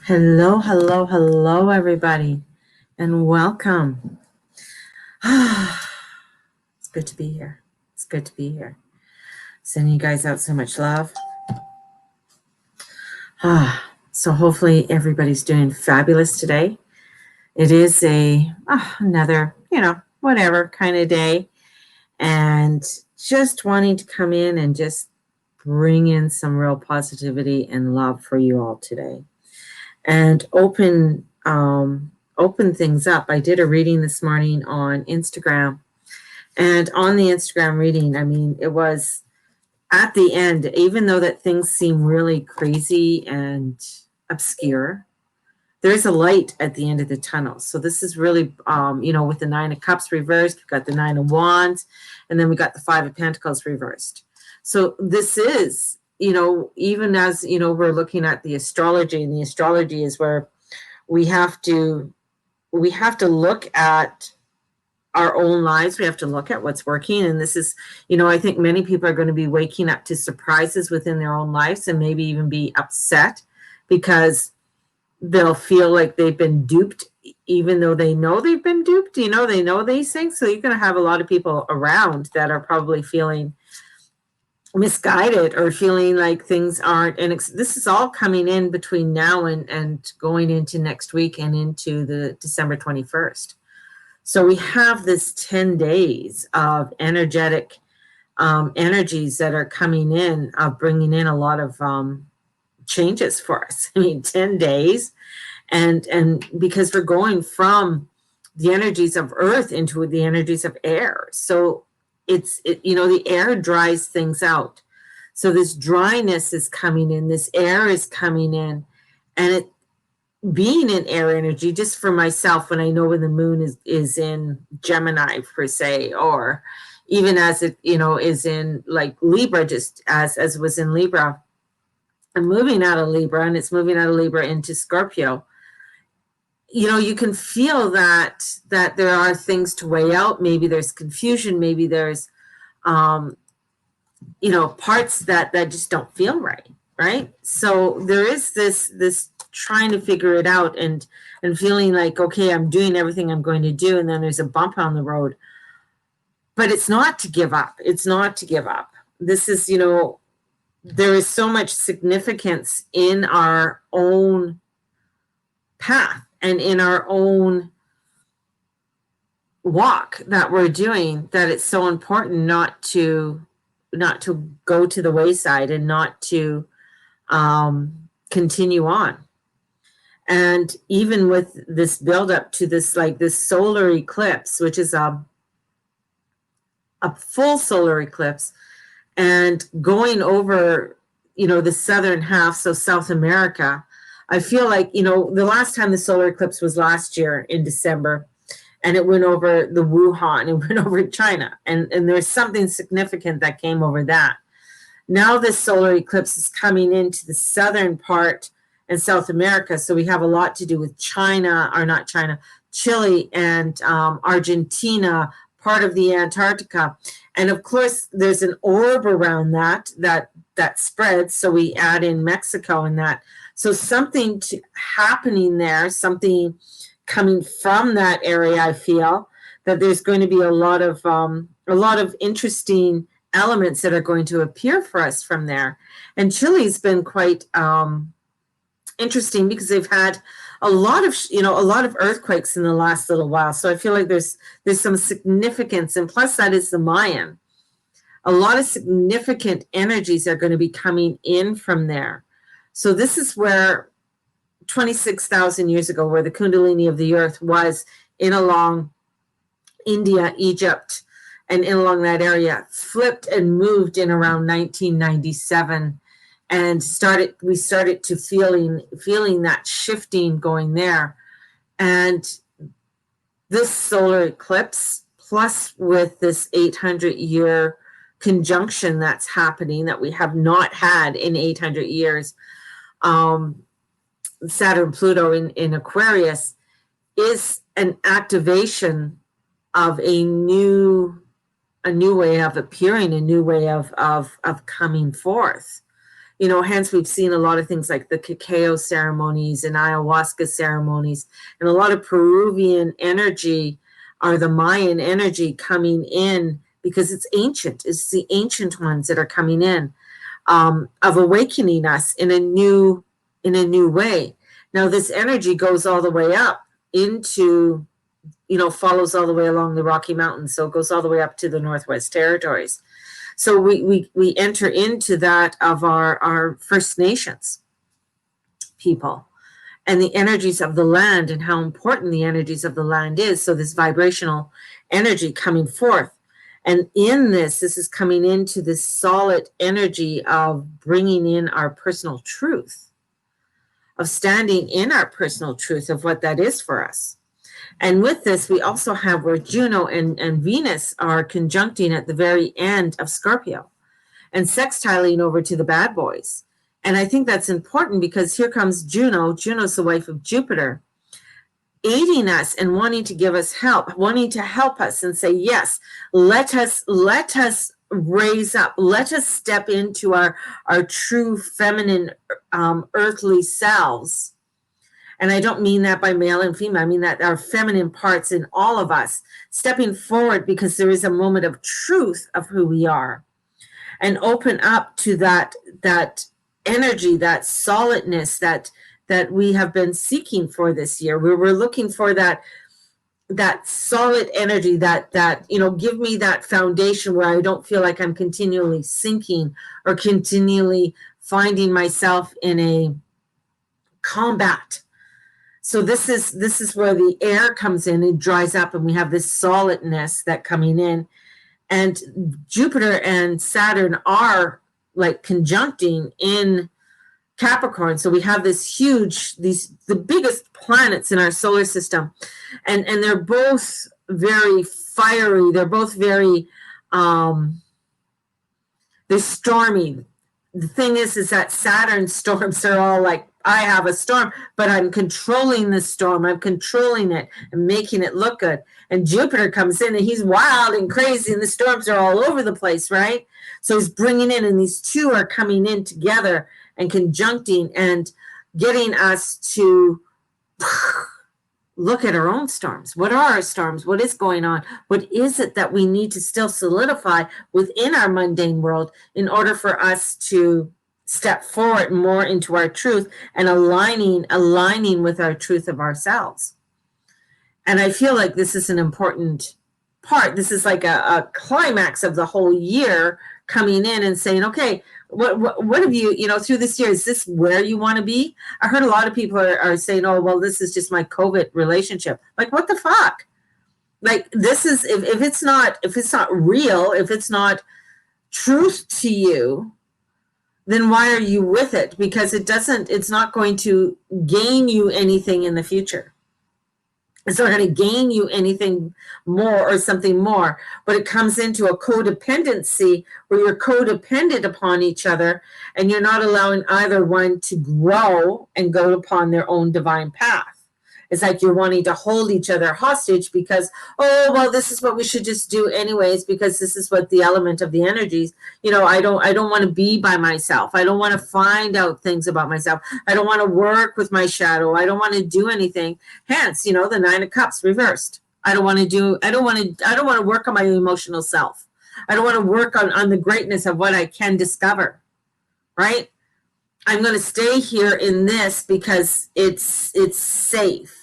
Hello, hello, hello, everybody, and welcome. It's good to be here. It's good to be here. Sending you guys out so much love. So hopefully everybody's doing fabulous today. It is another, whatever kind of day, and just wanting to come in and just bring in some real positivity and love for you all today. And open things up. I did a reading this morning on Instagram, and on the Instagram reading, I mean, it was at the end, even though that things seem really crazy and obscure, there's a light at the end of the tunnel. So this is really, with the Nine of Cups reversed, we've got the Nine of Wands, and then we got the Five of Pentacles reversed. So this is, even as, we're looking at the astrology, and the astrology is where we have to look at our own lives. We have to look at what's working. And this is, I think many people are going to be waking up to surprises within their own lives and maybe even be upset because they'll feel like they've been duped, even though they know they've been duped. They know these things. So you're going to have a lot of people around that are probably feeling misguided or feeling like things aren't. And this is all coming in between now and going into next week and into the December 21st. So we have this 10 days of energetic energies that are coming in, bringing in a lot of changes for us. I mean, 10 days. And because we're going from the energies of earth into the energies of air. So the air dries things out. So this dryness is coming in, this air is coming in, and it being in air energy, just for myself, when I know when the moon is in Gemini per se, or even as it, is in like Libra, just as was in Libra, I'm moving out of Libra, and it's moving out of Libra into Scorpio. You can feel that there are things to weigh out. Maybe there's confusion. Maybe there's, parts that just don't feel right. Right. So there is this trying to figure it out and feeling like, okay, I'm doing everything I'm going to do. And then there's a bump on the road, but it's not to give up. It's not to give up. This is, there is so much significance in our own path and in our own walk that we're doing, that it's so important not to go to the wayside and not to continue on. And even with this buildup to this, like this solar eclipse, which is a full solar eclipse, and going over, the southern half, so South America, I feel like, the last time the solar eclipse was last year in December, and it went over the Wuhan, it went over China, and there's something significant that came over that. Now this solar eclipse is coming into the southern part in South America, so we have a lot to do with China, or not China, Chile and Argentina, part of the Antarctica. And of course, there's an orb around that spreads, so we add in Mexico in that. So something happening there, something coming from that area. I feel that there's going to be a lot of interesting elements that are going to appear for us from there. And Chile's been quite interesting because they've had a lot of earthquakes in the last little while. So I feel like there's some significance, and plus that is the Mayan. A lot of significant energies are going to be coming in from there. So this is where 26,000 years ago, where the Kundalini of the earth was in along India, Egypt, and in along that area, flipped and moved in around 1997, and we started to feeling that shifting going there. And this solar eclipse, plus with this 800-year conjunction that's happening that we have not had in 800 years, Saturn Pluto in Aquarius, is an activation of a new way of appearing, a new way of coming forth. hence we've seen a lot of things like the cacao ceremonies and ayahuasca ceremonies, and a lot of Peruvian energy, or the Mayan energy, coming in because it's ancient. It's the ancient ones that are coming in, of awakening us in a new way. Now this energy goes all the way up into, follows all the way along the Rocky Mountains, so it goes all the way up to the Northwest Territories. So we enter into that of our First Nations people, and the energies of the land, and how important the energies of the land is. So this vibrational energy coming forth. And in this is coming into this solid energy of bringing in our personal truth, of standing in our personal truth of what that is for us. And with this, we also have where Juno and Venus are conjuncting at the very end of Scorpio and sextiling over to the bad boys. And I think that's important because here comes Juno. Juno's the wife of Jupiter, aiding us and wanting to give us help, wanting to help us and say, yes, let us raise up. Let us step into our true feminine, earthly selves. And I don't mean that by male and female. I mean that our feminine parts in all of us stepping forward, because there is a moment of truth of who we are, and open up to that energy, that solidness that we have been seeking for this year. We were looking for that solid energy, that give me that foundation where I don't feel like I'm continually sinking or continually finding myself in a combat. So this is where the air comes in and dries up, and we have this solidness that coming in. And Jupiter and Saturn are like conjuncting in Capricorn. So we have this the biggest planets in our solar system. And they're both very fiery. They're both very, they're stormy. The thing is that Saturn storms are all like, I have a storm, but I'm controlling the storm. I'm controlling it and making it look good. And Jupiter comes in and he's wild and crazy, and the storms are all over the place, right? So he's bringing in, and these two are coming in together and conjuncting and getting us to look at our own storms. What are our storms? What is going on? What is it that we need to still solidify within our mundane world in order for us to step forward more into our truth and aligning with our truth of ourselves? And I feel like this is an important part. This is like a climax of the whole year, coming in and saying, okay, what have you, through this year, is this where you want to be? I heard a lot of people are saying, oh, well, this is just my COVID relationship. Like, what the fuck? Like, this is, if it's not real, if it's not truth to you, then why are you with it? Because it's not going to gain you anything in the future. It's not going to gain you anything more or something more, but it comes into a codependency where you're codependent upon each other, and you're not allowing either one to grow and go upon their own divine path. It's like you're wanting to hold each other hostage because, oh, well, this is what we should just do anyways, because this is what the element of the energies, I don't want to be by myself. I don't want to find out things about myself. I don't want to work with my shadow. I don't want to do anything. Hence, the Nine of Cups reversed. I don't want to work on my emotional self. I don't want to work on the greatness of what I can discover, right? I'm going to stay here in this because it's safe.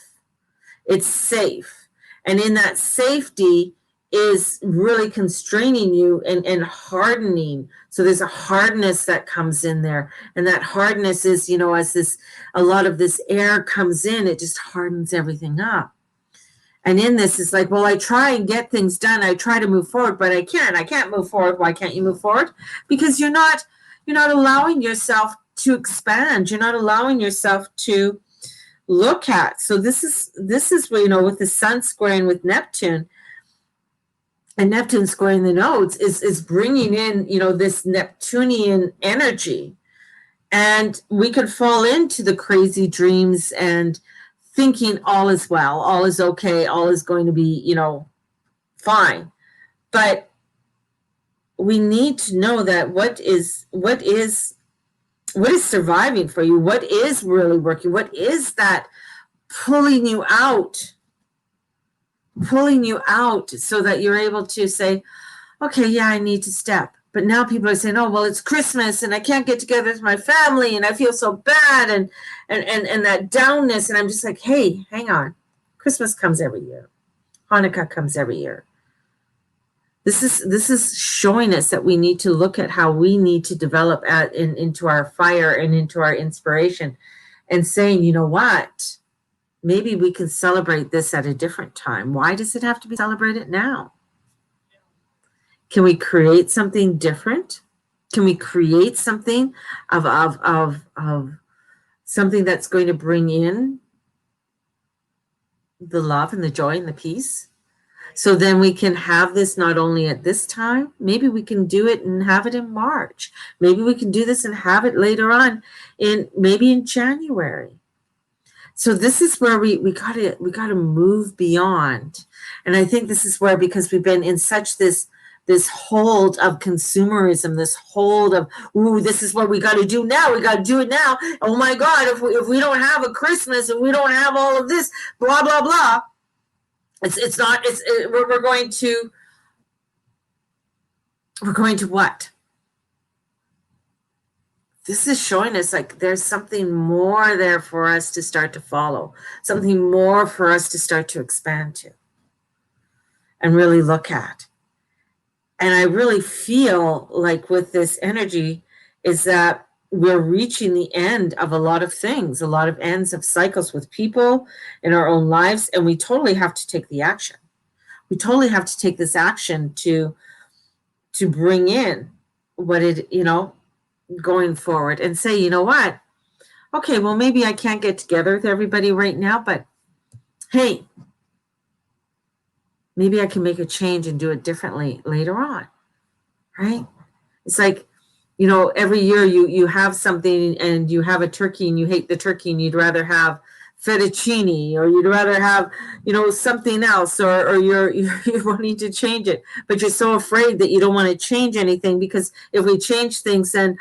It's safe. And in that safety is really constraining you and hardening. So there's a hardness that comes in there. And that hardness is, as a lot of this air comes in, it just hardens everything up. And in this, it's like, well, I try and get things done. I try to move forward, but I can't move forward. Why can't you move forward? Because you're not allowing yourself to expand. You're not allowing yourself to look at. So this is where, with the sun squaring with Neptune, and Neptune squaring the nodes is bringing in, this Neptunian energy. And we could fall into the crazy dreams and thinking all is well, all is okay, all is going to be, fine. But we need to know that what is What is surviving for you? What is really working? What is that pulling you out? Pulling you out so that you're able to say, okay, yeah, I need to step. But now people are saying, oh, well, it's Christmas and I can't get together with my family and I feel so bad and that downness. And I'm just like, hey, hang on. Christmas comes every year. Hanukkah comes every year. This is showing us that we need to look at how we need to develop into our fire and into our inspiration and saying, you know what? Maybe we can celebrate this at a different time. Why does it have to be celebrated now? Can we create something different? Can we create something of something that's going to bring in the love and the joy and the peace? So then we can have this not only at this time, maybe we can do it and have it in March. Maybe we can do this and have it later on maybe in January. So this is where we gotta move beyond. And I think this is where, because we've been in such this hold of consumerism, this hold of, ooh, this is what we got to do now. We got to do it now. Oh my God, if we don't have a Christmas and we don't have all of this, blah, blah, blah. We're going to what? This is showing us like there's something more there for us to start to follow, something more for us to start to expand to and really look at. And I really feel like with this energy is that we're reaching the end of a lot of things, a lot of ends of cycles with people in our own lives. And we totally have to take the action. We totally have to take this action to bring in what it, going forward and say, you know what? Okay, well, maybe I can't get together with everybody right now, but hey, maybe I can make a change and do it differently later on, right? It's like, every year you have something and you have a turkey and you hate the turkey and you'd rather have fettuccine, or you'd rather have, something else, or you're wanting to change it, but you're so afraid that you don't want to change anything, because if we change things, then,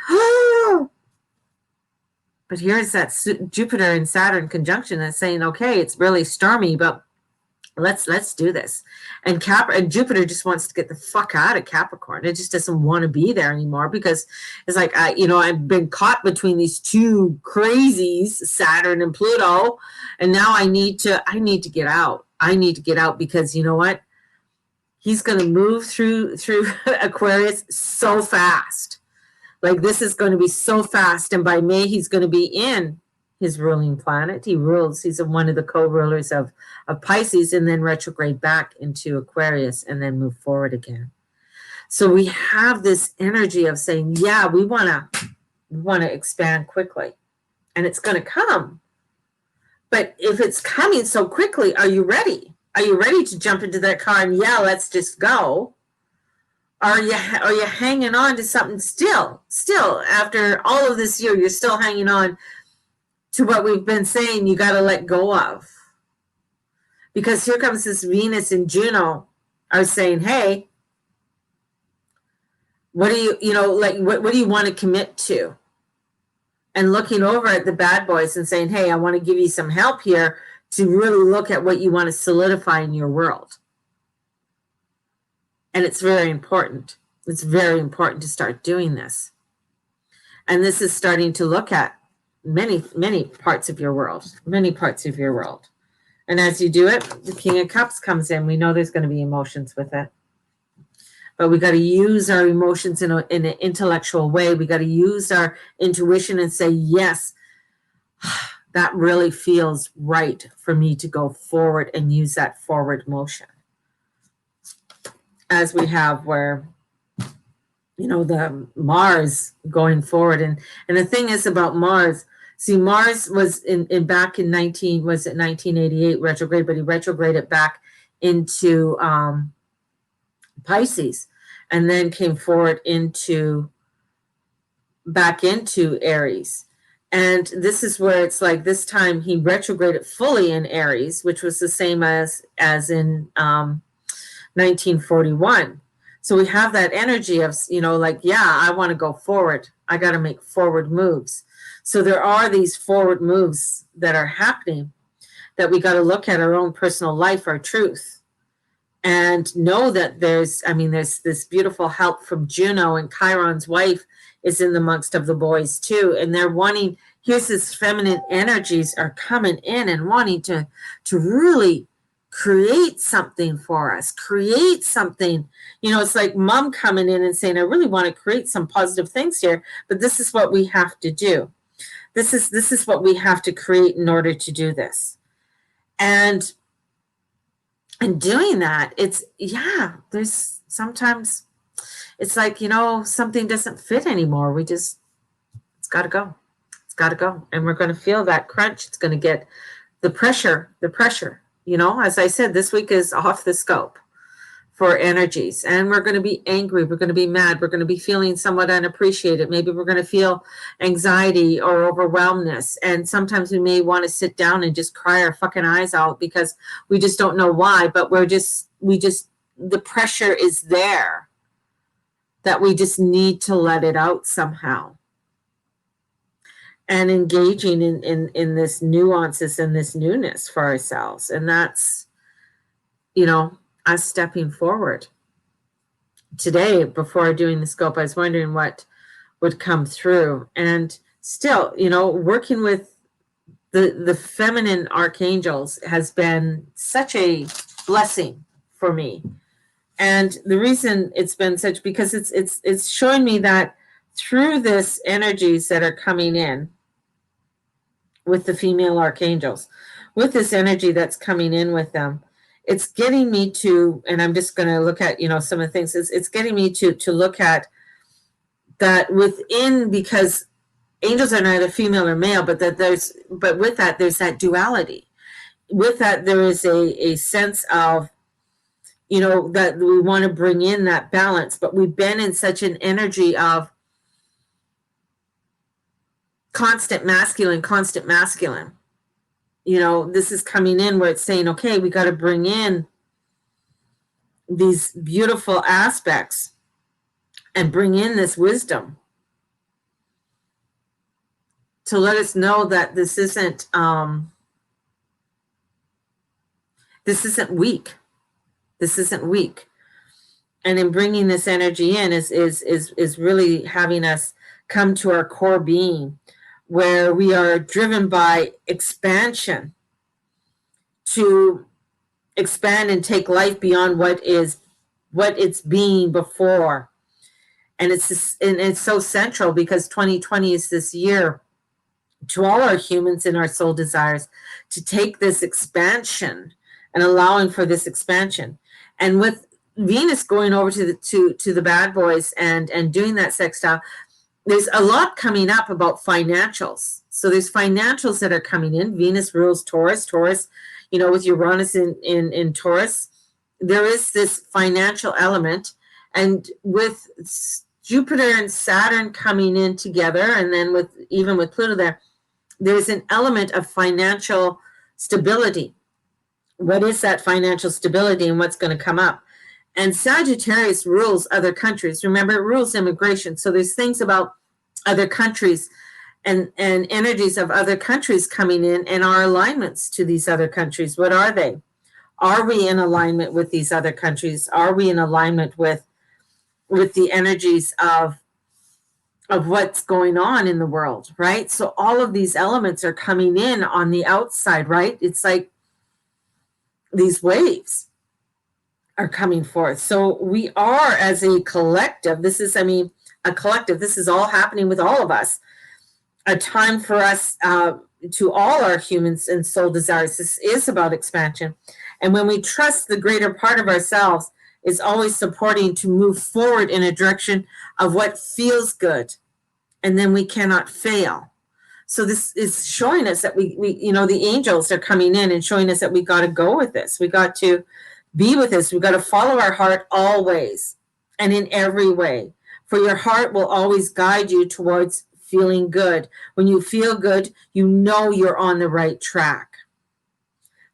but here's that Jupiter and Saturn conjunction that's saying, okay, it's really stormy, but let's do this. And Jupiter just wants to get the fuck out of Capricorn. It just doesn't want to be there anymore, because it's like, I've been caught between these two crazies, Saturn and Pluto, and now I need to get out. I need to get out, because you know what? He's going to move through Aquarius so fast. Like, this is going to be so fast, and by May he's going to be in his ruling planet. He's one of the co-rulers of Pisces, and then retrograde back into Aquarius and then move forward again. So we have this energy of saying, yeah, we want to expand quickly, and it's going to come. But if it's coming so quickly, are you ready? Are you ready to jump into that car and, yeah, let's just go? Are you hanging on to something still after all of this year? You're still hanging on to what we've been saying you got to let go of, because here comes this Venus and Juno are saying, hey, what do what do you want to commit to? And looking over at the bad boys and saying, hey, I want to give you some help here to really look at what you want to solidify in your world. And it's very important. It's very important to start doing this. And this is starting to look at many parts of your world, and as you do it, the King of Cups comes in. We know there's going to be emotions with it, but we got to use our emotions in an intellectual way. We got to use our intuition and say, yes, that really feels right for me to go forward, and use that forward motion, as we have where the Mars going forward. And the thing is about Mars, see, Mars was back in 1988 retrograde, but he retrograded back into Pisces, and then came forward back into Aries. And this is where it's like, this time he retrograded fully in Aries, which was the same as in 1941. So we have that energy of, like, yeah, I want to go forward. I got to make forward moves. So there are these forward moves that are happening that we got to look at our own personal life, our truth, and know that there's this beautiful help from Juno, and Chiron's wife is in the amongst of the boys too. And they're wanting, here's this feminine energies are coming in and wanting to really create something for us, create something. It's like mom coming in and saying, I really want to create some positive things here, but this is what we have to do. This is what we have to create in order to do this. And doing that, there's sometimes it's like, something doesn't fit anymore. It's got to go. It's got to go. And we're going to feel that crunch. It's going to get the pressure. As I said, this week is off the scope for energies, and we're going to be angry. We're going to be mad. We're going to be feeling somewhat unappreciated. Maybe we're going to feel anxiety or overwhelmedness. And sometimes we may want to sit down and just cry our fucking eyes out because we just don't know why, but the pressure is there that we just need to let it out somehow. And engaging in this nuances and this newness for ourselves. And that's, us stepping forward. Today, before doing the scope, I was wondering what would come through. And still, working with the feminine archangels has been such a blessing for me. And the reason it's been such, because it's showing me that through this energies that are coming in with the female archangels, with this energy that's coming in with them, it's getting me to, and I'm just going to look at, some of the things, it's getting me to look at that within, because angels are neither female or male, but with that, there's that duality. With that, there is a sense of, that we want to bring in that balance, but we've been in such an energy of constant masculine. This is coming in where it's saying, okay, we got to bring in these beautiful aspects and bring in this wisdom to let us know that this isn't weak. This isn't weak. And in bringing this energy in is really having us come to our core being, where we are driven by expansion, to expand and take life beyond what it's being before. And it's so central, because 2020 is this year to all our humans and our soul desires to take this expansion and allowing for this expansion. And with Venus going over to the bad boys and doing that sextile, there's a lot coming up about financials. So there's financials that are coming in. Venus rules Taurus, with Uranus in Taurus. There is this financial element. And with Jupiter and Saturn coming in together, and then with Pluto there's an element of financial stability. What is that financial stability, and what's going to come up? And Sagittarius rules other countries. Remember, it rules immigration. So there's things about other countries and energies of other countries coming in, and our alignments to these other countries. What are they? Are we in alignment with these other countries? Are we in alignment with the energies of what's going on in the world, right? So all of these elements are coming in on the outside, right? It's like these waves are coming forth. So we are, as a collective, a collective, this is all happening with all of us, a time for us to all our humans and soul desires. This is about expansion. And when we trust the greater part of ourselves is always supporting to move forward in a direction of what feels good, and then we cannot fail. So this is showing us that we the angels are coming in and showing us that we got to go with this. We got to be with this. We got to follow our heart always and in every way. For your heart will always guide you towards feeling good. When you feel good, you know you're on the right track.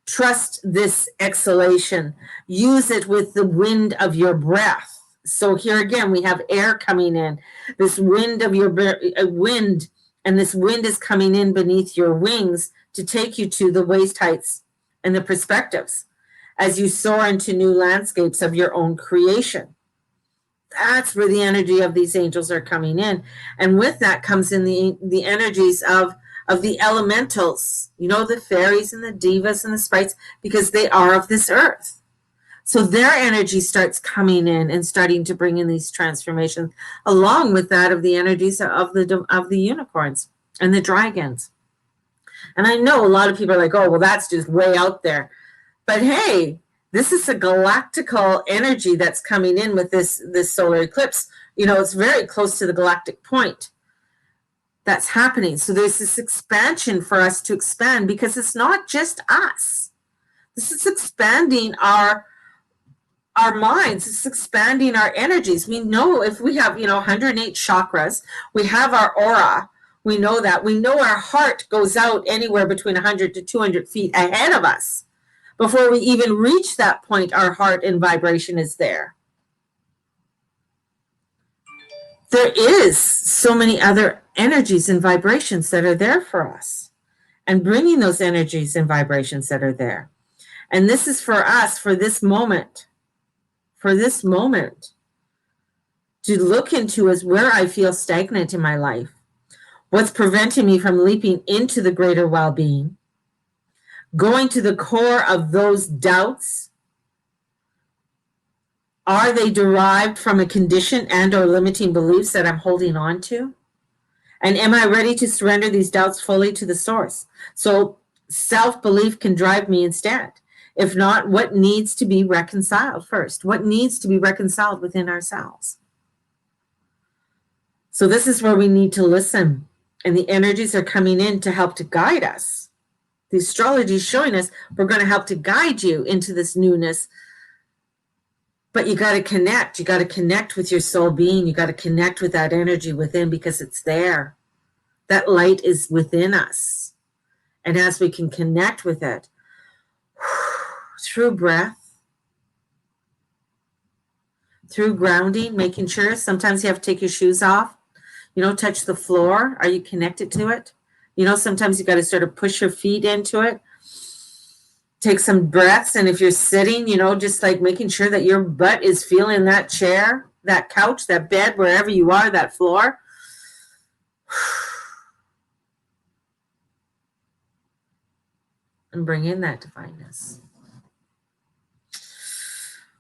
Trust this exhalation. Use it with the wind of your breath. So here again, we have air coming in, this wind of your wind, and this wind is coming in beneath your wings to take you to the waist heights and the perspectives as you soar into new landscapes of your own creation. That's where the energy of these angels are coming in. And with that comes in the energies of the elementals, you know, the fairies and the divas and the sprites, because they are of this earth. So their energy starts coming in and starting to bring in these transformations, along with that of the energies of the unicorns and the dragons. And I know a lot of people are like, oh, well, that's just way out there. But hey, this is a galactical energy that's coming in with this solar eclipse. You know, it's very close to the galactic point that's happening. So there's this expansion for us to expand, because it's not just us. This is expanding our minds, it's expanding our energies. We know if we have, 108 chakras, we have our aura. We know that. We know our heart goes out anywhere between 100 to 200 feet ahead of us. Before we even reach that point, our heart and vibration is there. There is so many other energies and vibrations that are there for us, and bringing those energies and vibrations that are there. And this is for us, for this moment to look into is where I feel stagnant in my life. What's preventing me from leaping into the greater well-being? Going to the core of those doubts. Are they derived from a condition and or limiting beliefs that I'm holding on to? And am I ready to surrender these doubts fully to the source? So self-belief can drive me instead. If not, what needs to be reconciled first? What needs to be reconciled within ourselves? So this is where we need to listen. And the energies are coming in to help to guide us. The astrology is showing us we're going to help to guide you into this newness. But you got to connect. You got to connect with your soul being. You got to connect with that energy within, because it's there. That light is within us. And as we can connect with it, through breath, through grounding, making sure sometimes you have to take your shoes off, touch the floor. Are you connected to it? Sometimes you got to sort of push your feet into it. Take some breaths. And if you're sitting, just like making sure that your butt is feeling that chair, that couch, that bed, wherever you are, that floor. And bring in that divineness.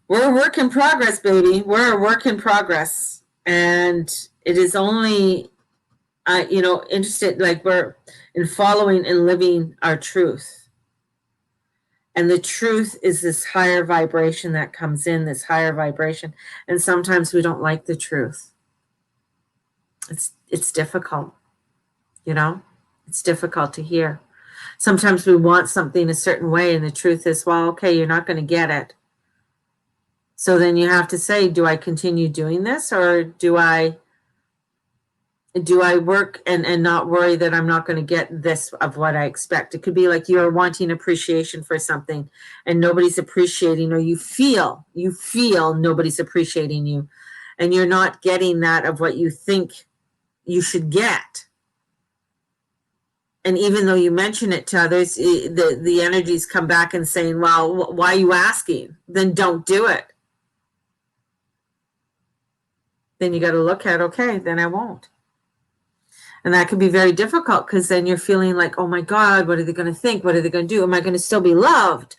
We're a work in progress, baby. We're a work in progress. And it is only, interested, like we're in following and living our truth. And the truth is this higher vibration that comes in, this higher vibration. And sometimes we don't like the truth. It's difficult, it's difficult to hear. Sometimes we want something a certain way, and the truth is, well, okay, you're not going to get it. So then you have to say, do I continue doing this, or do I work and not worry that I'm not going to get this of what I expect? It could be like you're wanting appreciation for something and nobody's appreciating, or you feel nobody's appreciating you, and you're not getting that of what you think you should get. And even though you mention it to others, the energies come back and saying, well, why are you asking? Then don't do it. Then you got to look at, okay, then I won't. And that can be very difficult, because then you're feeling like, oh my God, what are they going to think? What are they going to do? Am I going to still be loved?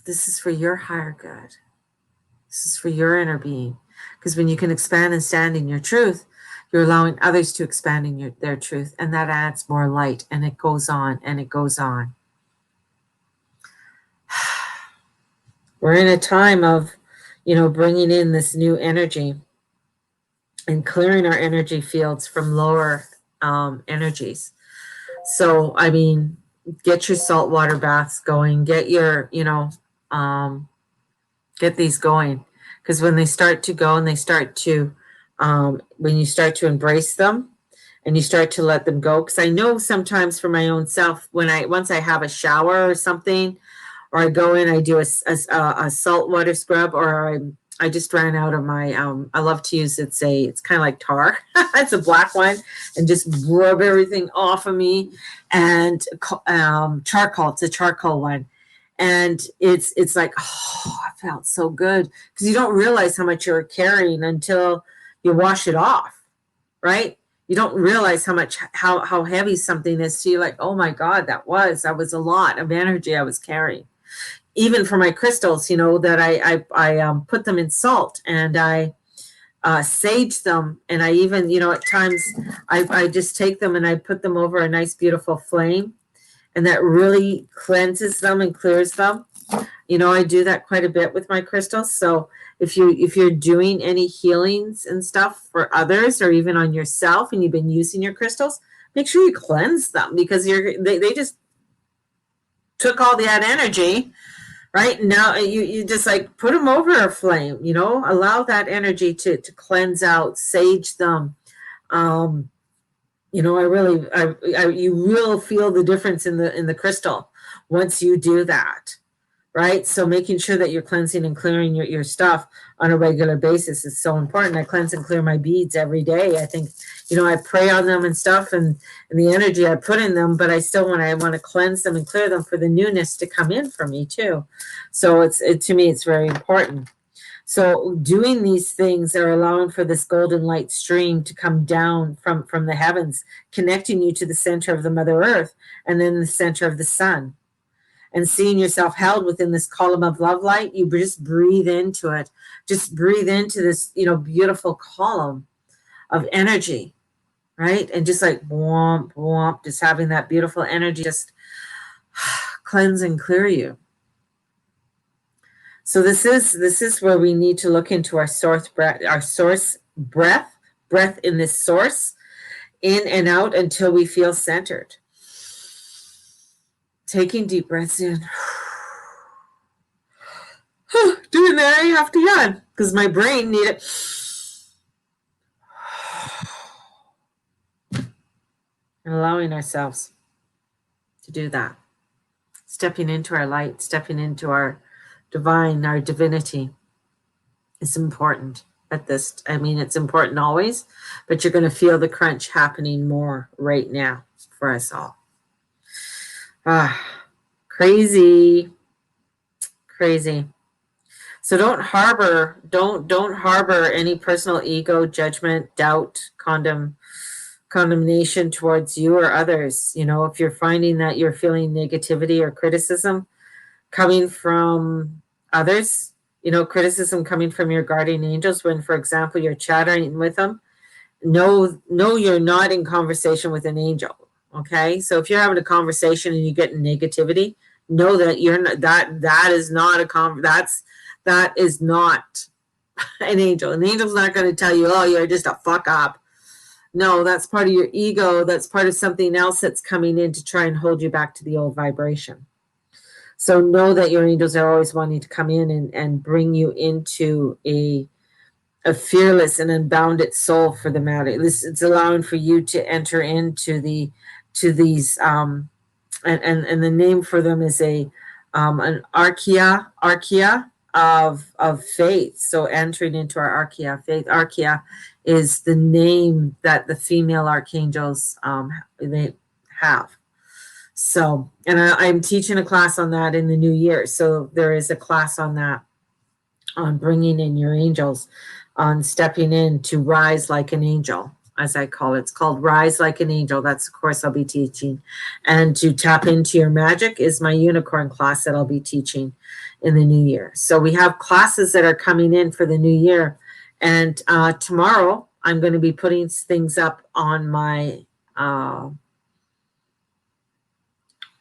This is for your higher good. This is for your inner being. Because when you can expand and stand in your truth, you're allowing others to expand in their truth. And that adds more light. And it goes on and it goes on. We're in a time of, bringing in this new energy and clearing our energy fields from lower energies. So, get your saltwater baths going. Get your, get these going. Because when they start to go and they start to, when you start to embrace them and you start to let them go. Because I know sometimes for my own self, once I have a shower or something, or I go in, I do a salt water scrub, or I just ran out of my, I love to use, it's kind of like tar. It's a black one, and just rub everything off of me. And charcoal, it's a charcoal one. And it's like, oh, I felt so good, because you don't realize how much you're carrying until you wash it off, right? You don't realize how heavy something is. So you're like, oh my God, that was a lot of energy I was carrying. Even for my crystals, that I put them in salt, and I sage them, and I even, at times I just take them and I put them over a nice beautiful flame, and that really cleanses them and clears them. I do that quite a bit with my crystals. So if you're doing any healings and stuff for others, or even on yourself, and you've been using your crystals, make sure you cleanse them, because they just took all that energy, right? Now you just like put them over a flame, allow that energy to cleanse out, sage them. You will feel the difference in the crystal once you do that, right? So making sure that you're cleansing and clearing your stuff on a regular basis is so important. I cleanse and clear my beads every day. I think, I pray on them and stuff, and the energy I put in them, but I still want to cleanse them and clear them for the newness to come in for me too. So to me, it's very important. So doing these things are allowing for this golden light stream to come down from the heavens, connecting you to the center of the Mother Earth, and then the center of the sun. And seeing yourself held within this column of love light, you just breathe into it. Just breathe into this, beautiful column of energy, right? And just like womp, womp, just having that beautiful energy just cleanse and clear you. So this is where we need to look into our source breath in this source, in and out until we feel centered. Taking deep breaths in. Doing that, I have to yawn because my brain needed. And allowing ourselves to do that. Stepping into our light, stepping into our divine, our divinity is important at this. It's important always, but you're going to feel the crunch happening more right now for us all. Crazy. So don't harbor any personal ego, judgment, doubt, condemnation towards you or others. If you're finding that you're feeling negativity or criticism coming from others, criticism coming from your guardian angels, when, for example, you're chattering with them, know you're not in conversation with an angel. Okay, so if you're having a conversation and you get negativity, know that you're not, that is not that is not an angel. An angel's not going to tell you, oh, you're just a fuck up. No, that's part of your ego. That's part of something else that's coming in to try and hold you back to the old vibration. So know that your angels are always wanting to come in and bring you into a fearless and unbounded soul for the matter. It's allowing for you to enter into these and the name for them is an archaea of faith. So entering into our archaea faith. Archaea is the name that the female archangels they have. So, and I'm teaching a class on that in the new year. So there is a class on that, on bringing in your angels, on stepping in to rise like an angel, as I call it. It's called Rise Like an Angel. That's the course I'll be teaching. And to tap into your magic is my unicorn class that I'll be teaching in the new year. So we have classes that are coming in for the new year. And tomorrow I'm going to be putting things up on my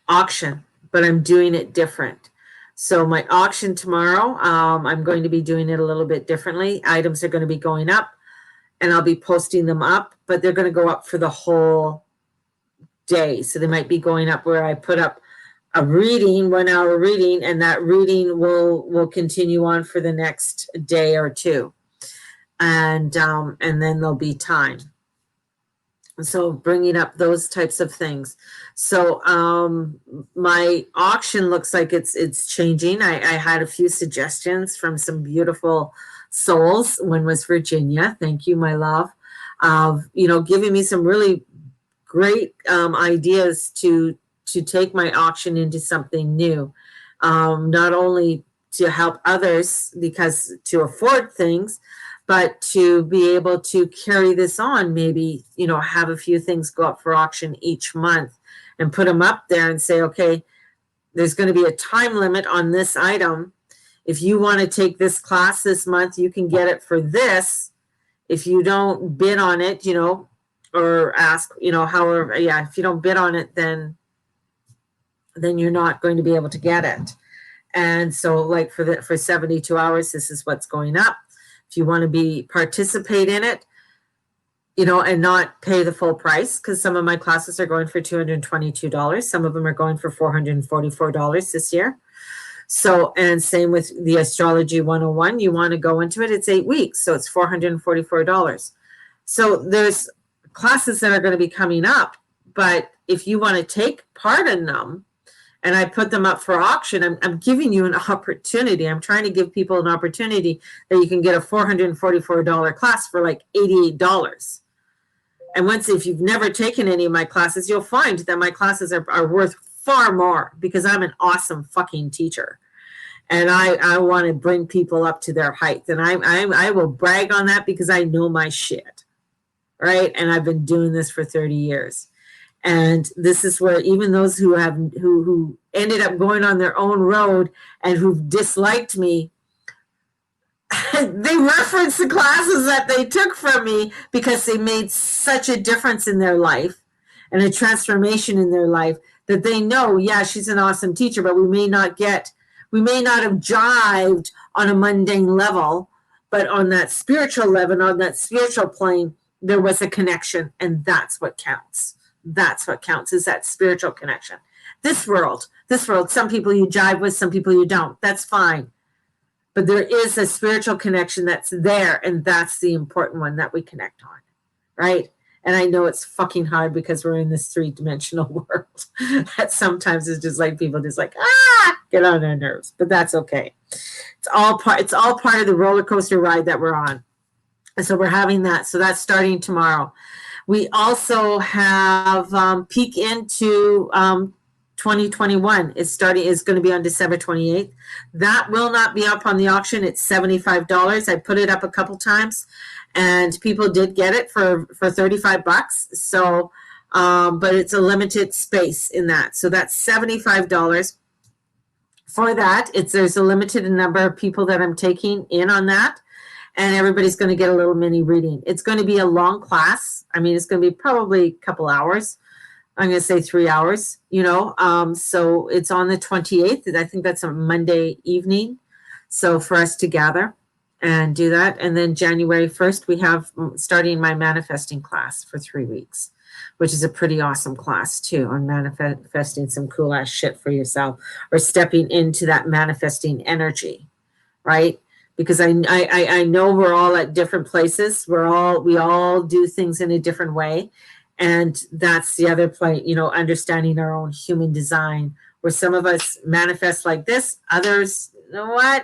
auction, but I'm doing it different. So my auction tomorrow, I'm going to be doing it a little bit differently. Items are going to be going up, and I'll be posting them up, but they're going to go up for the whole day. So they might be going up where I put up a reading, 1 hour reading, and that reading will continue on for the next day or two. And then there'll be time. So bringing up those types of things. So my auction looks like it's changing. I had a few suggestions from some beautiful souls. One was Virginia. Thank you, my love. Giving me some really great ideas to take my auction into something new. Not only to help others because to afford things, but to be able to carry this on, maybe, have a few things go up for auction each month and put them up there and say, okay, there's going to be a time limit on this item. If you want to take this class this month, you can get it for this. If you don't bid on it, or ask, however, if you don't bid on it, then you're not going to be able to get it. And so like for 72 hours, this is what's going up. If you want to participate in it, and not pay the full price, because some of my classes are going for $222. Some of them are going for $444 this year. So, and same with the Astrology 101, you want to go into it, it's 8 weeks. So it's $444. So there's classes that are going to be coming up, but if you want to take part in them, and I put them up for auction, I'm giving you an opportunity. I'm trying to give people an opportunity that you can get a $444 class for like $88. And if you've never taken any of my classes, you'll find that my classes are worth far more because I'm an awesome fucking teacher. And I want to bring people up to their height. And I will brag on that because I know my shit, right? And I've been doing this for 30 years. And this is where even those who ended up going on their own road and who've disliked me, they reference the classes that they took from me because they made such a difference in their life and a transformation in their life that they know, yeah, she's an awesome teacher, but we may not have jived on a mundane level, but on that spiritual level, on that spiritual plane, there was a connection, and that's what counts. That's what counts, is that spiritual connection. This world, some people you jive with, some people you don't. That's fine. But there is a spiritual connection that's there, and that's the important one that we connect on, right? And I know it's fucking hard because we're in this three-dimensional world that sometimes is just like people just like, get on their nerves. But that's okay. It's all part of the roller coaster ride that we're on. And so we're having that. So that's starting tomorrow. We also have Peek into 2021 is going to be on December 28th. That will not be up on the auction. It's $75. I put it up a couple times, and people did get it for $35. So, but it's a limited space in that. So that's $75 for that. There's a limited number of people that I'm taking in on that. And everybody's going to get a little mini reading. It's going to be a long class. I mean, it's going to be probably a couple hours. I'm going to say 3 hours, so it's on the 28th. I think that's a Monday evening. So for us to gather and do that. And then January 1st, we have starting my manifesting class for 3 weeks, which is a pretty awesome class too, on manifesting some cool ass shit for yourself, or stepping into that manifesting energy, right? Because I know we're all at different places. We all do things in a different way. And that's the other point, understanding our own human design, where some of us manifest like this, others,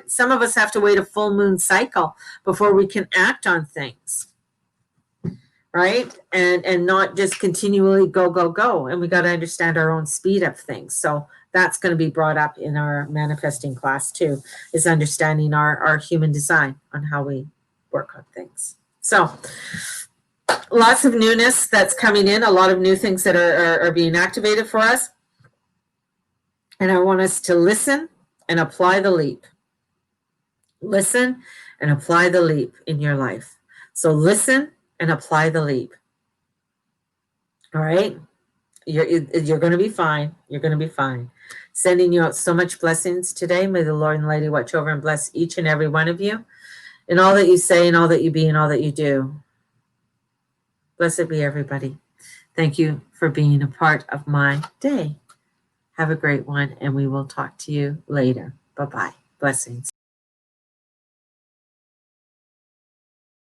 some of us have to wait a full moon cycle before we can act on things, right? And not just continually go. And we got to understand our own speed of things. So that's going to be brought up in our manifesting class too, is understanding our human design on how we work on things. So lots of newness that's coming in, a lot of new things that are being activated for us. And I want us to listen and apply the leap. Listen and apply the leap in your life. So listen and apply the leap. All right? You're going to be fine. You're going to be fine. Sending you out so much blessings today. May the Lord and Lady watch over and bless each and every one of you in all that you say and all that you be and all that you do. Blessed be everybody. Thank you for being a part of my day. Have a great one, and we will talk to you later. Bye-bye. Blessings.